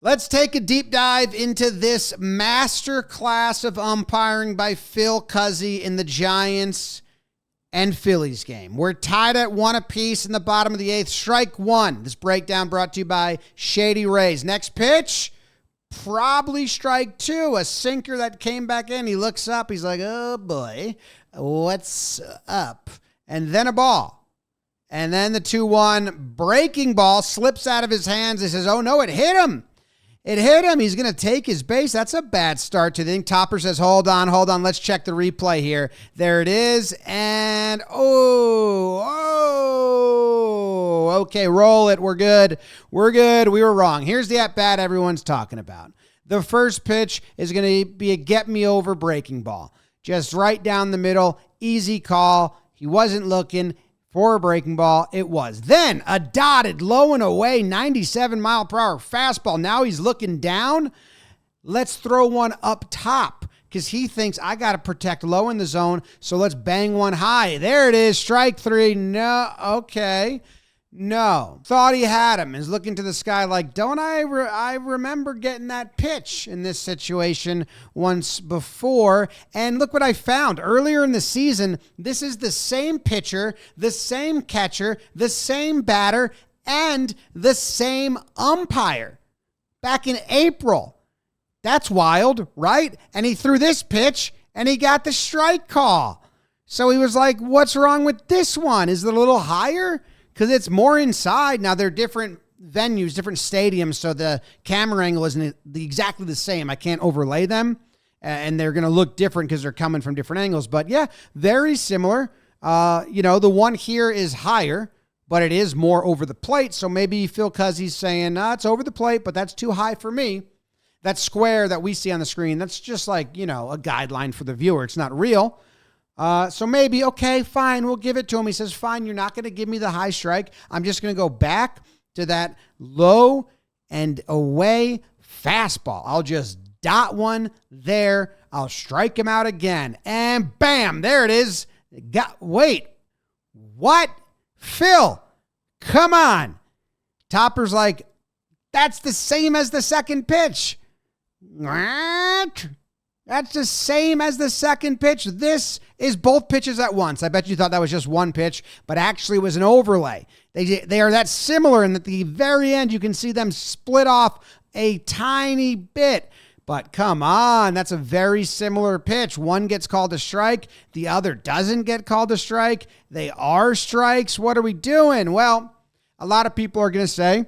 Let's take a deep dive into this master class of umpiring by Phil Cuzzy in the Giants and Phillies game. We're tied at 1 apiece in the bottom of the 8th. Strike 1. This breakdown brought to you by Shady Rays. Next pitch, probably strike 2. A sinker that came back in. He looks up. He's like, oh boy, what's up? And then a ball. And then the 2-1 breaking ball slips out of his hands. He says, oh no, it hit him. It hit him. He's going to take his base. That's a bad start to the thing. Topper says, hold on. Let's check the replay here. There it is. And, okay, roll it. We're good. We were wrong. Here's the at-bat everyone's talking about. The first pitch is going to be a get-me-over breaking ball. Just right down the middle. Easy call. He wasn't looking for a breaking ball. It was. Then a dotted low and away 97-mile-per-hour fastball. Now he's looking down. Let's throw one up top because he thinks I got to protect low in the zone, so let's bang one high. There it is. Strike 3. No. Okay. No. Thought he had him. Is looking to the sky like, don't I remember getting that pitch in this situation once before. And look what I found. Earlier in the season, this is the same pitcher, the same catcher, the same batter, and the same umpire back in April. That's wild, right? And he threw this pitch, and he got the strike call. So he was like, what's wrong with this one? Is it a little higher? Because it's more inside. Now, they're different venues, different stadiums, so the camera angle isn't exactly the same. I can't overlay them, and they're going to look different because they're coming from different angles. But, yeah, very similar. The one here is higher, but it is more over the plate, so maybe Phil Cuzzy's saying, it's over the plate, but that's too high for me. That square that we see on the screen, that's just like, a guideline for the viewer. It's not real. So maybe, okay, fine, we'll give it to him. He says, fine, you're not going to give me the high strike. I'm just going to go back to that low and away fastball. I'll just dot one there. I'll strike him out again. And bam, there it is. Wait, what? Phil, come on. Topper's like, that's the same as the second pitch. What? That's the same as the second pitch. This is both pitches at once. I bet you thought that was just one pitch, but actually it was an overlay. They are that similar, and at the very end, you can see them split off a tiny bit. But come on, that's a very similar pitch. One gets called a strike. The other doesn't get called a strike. They are strikes. What are we doing? Well, a lot of people are going to say,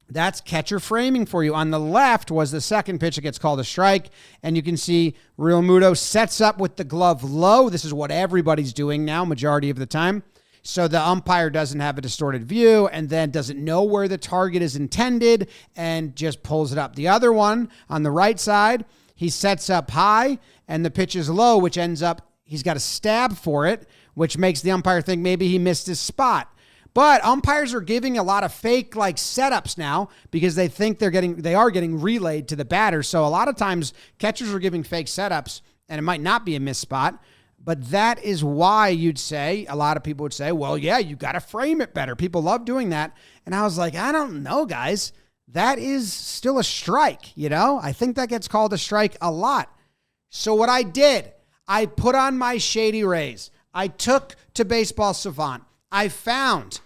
that's catcher framing for you. On the left was the second pitch that gets called a strike, and you can see Real Muto sets up with the glove low. This is what everybody's doing now, majority of the time. So the umpire doesn't have a distorted view and then doesn't know where the target is intended and just pulls it up. The other one on the right side, he sets up high and the pitch is low, which ends up he's got a stab for it, which makes the umpire think maybe he missed his spot. But umpires are giving a lot of fake setups now because they think they are getting relayed to the batter. So a lot of times catchers are giving fake setups and it might not be a missed spot. But that is why a lot of people would say, well, yeah, you got to frame it better. People love doing that. And I was like, I don't know, guys. That is still a strike, I think that gets called a strike a lot. So what I did, I put on my Shady Rays. I took to Baseball Savant. I found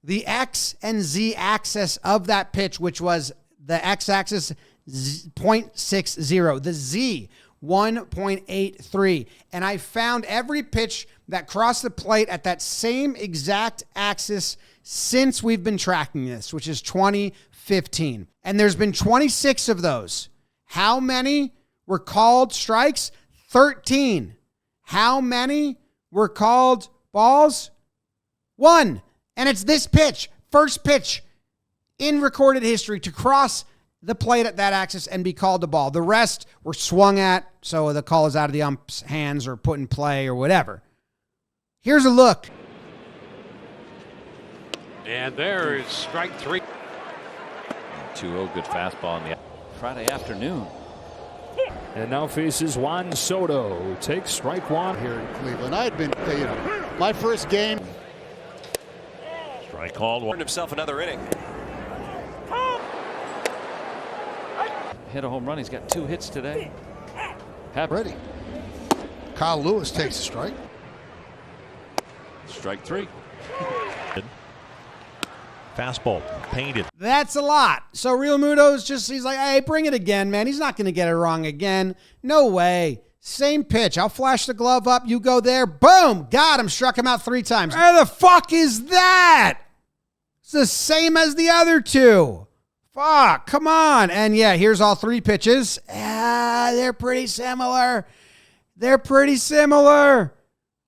the X and Z axis of that pitch, which was the X axis 0.60, the Z 1.83. And I found every pitch that crossed the plate at that same exact axis since we've been tracking this, which is 2015. And there's been 26 of those. How many were called strikes? 13. How many were called balls? 1. And it's this pitch, first pitch in recorded history to cross the plate at that axis and be called a ball. The rest were swung at, so the call is out of the ump's hands or put in play or whatever. Here's a look. And there is strike 3. 2-0, good fastball on the Friday afternoon. And now faces Juan Soto. Takes strike 1 here in Cleveland. I had been, my first game. Strike called. Earned himself another inning. hit a home run. He's got 2 hits today. Ready. Kyle Lewis takes a strike. Strike 3. Fastball painted. That's a lot. So Real Muto's he's like, hey, bring it again, man. He's not going to get it wrong again. No way. Same pitch. I'll flash the glove up. You go there. Boom. Got him. Struck him out 3 times. Where the fuck is that? It's the same as the other 2. Fuck. Come on. And yeah, here's all 3 pitches. They're pretty similar. They're pretty similar.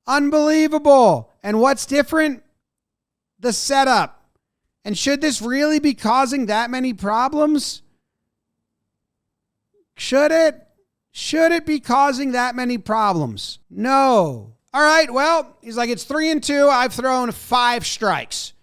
Unbelievable. And what's different? The setup. And should this really be causing that many problems? Should it? Should it be causing that many problems? No. All right, well, he's like, it's 3-2. I've thrown 5 strikes.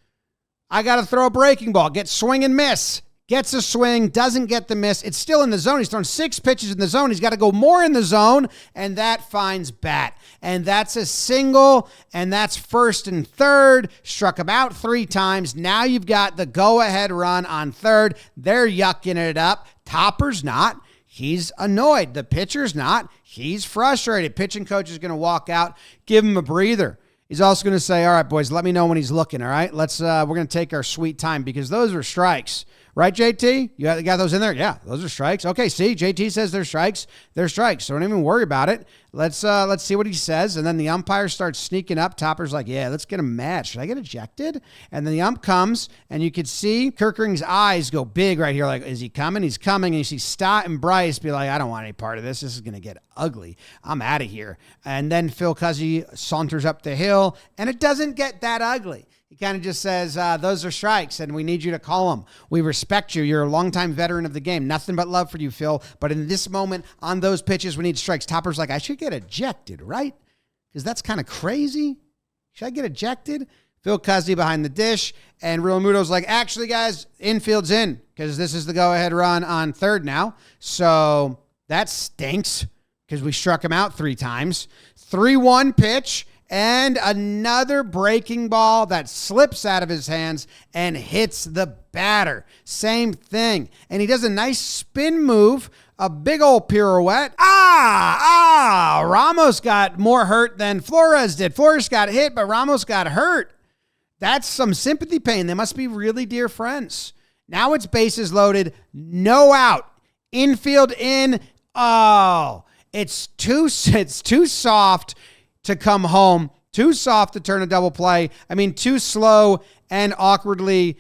I got to throw a breaking ball. Get swing and miss. Gets a swing, doesn't get the miss. It's still in the zone. He's thrown 6 pitches in the zone. He's got to go more in the zone, and that finds bat. And that's a single, and that's 1st and 3rd. Struck him out 3 times. Now you've got the go-ahead run on 3rd. They're yucking it up. Topper's not. He's annoyed. The pitcher's not. He's frustrated. Pitching coach is going to walk out, give him a breather. He's also going to say, all right, boys, let me know when he's looking, all right? We're going to take our sweet time because those are strikes. Right, JT? You got those in there? Yeah, those are strikes. Okay, see, JT says they're strikes. They're strikes, so don't even worry about it. Let's see what he says. And then the umpire starts sneaking up. Topper's like, yeah, let's get him mad. Should I get ejected? And then the ump comes, and you could see Kirkering's eyes go big right here. Like, is he coming? He's coming. And you see Stott and Bryce be like, I don't want any part of this. This is going to get ugly. I'm out of here. And then Phil Cuzzy saunters up the hill, and it doesn't get that ugly. He kind of just says, those are strikes, and we need you to call them. We respect you. You're a longtime veteran of the game. Nothing but love for you, Phil. But in this moment, on those pitches, we need strikes. Topper's like, I should get ejected, right? Because that's kind of crazy. Should I get ejected? Phil Cuzzy behind the dish, and Real Muto's like, actually, guys, infield's in, because this is the go-ahead run on 3rd now. So that stinks, because we struck him out 3 times. 3-1 pitch. And another breaking ball that slips out of his hands and hits the batter. Same thing. And he does a nice spin move, a big old pirouette. Ramos got more hurt than Flores did. Flores got hit, but Ramos got hurt. That's some sympathy pain. They must be really dear friends. Now it's bases loaded, no out. Infield in. Oh, it's too soft to come home, too soft to turn a double play. I mean, too slow and awkwardly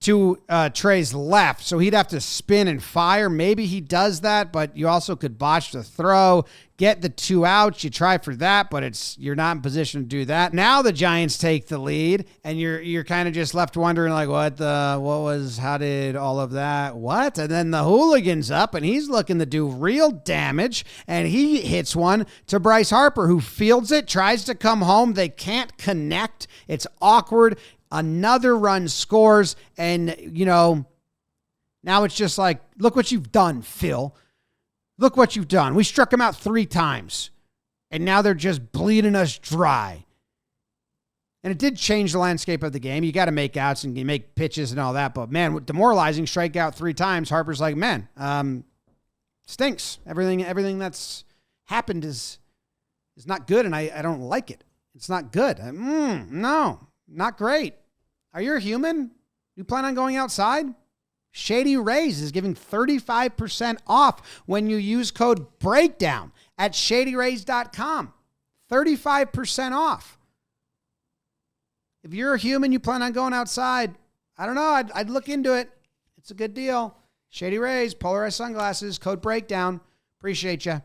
to Trey's left. So he'd have to spin and fire. Maybe he does that, but you also could botch the throw, get the 2 outs. You try for that, but you're not in position to do that. Now the Giants take the lead, and you're kind of just left wondering, like, how did all of that, what? And then the hooligan's up, and he's looking to do real damage, and he hits one to Bryce Harper, who fields it, tries to come home. They can't connect. It's awkward. Another run scores, and, now it's just like, look what you've done, Phil. Look what you've done. We struck him out 3 times, and now they're just bleeding us dry. And it did change the landscape of the game. You got to make outs and you make pitches and all that, but, man, demoralizing, strike out 3 times. Harper's like, man, stinks. Everything that's happened is not good, and I don't like it. It's not good. No, not great. Are you a human? You plan on going outside? Shady Rays is giving 35% off when you use code BREAKDOWN at shadyrays.com. 35% off. If you're a human, you plan on going outside, I don't know. I'd look into it. It's a good deal. Shady Rays, polarized sunglasses, code BREAKDOWN. Appreciate you.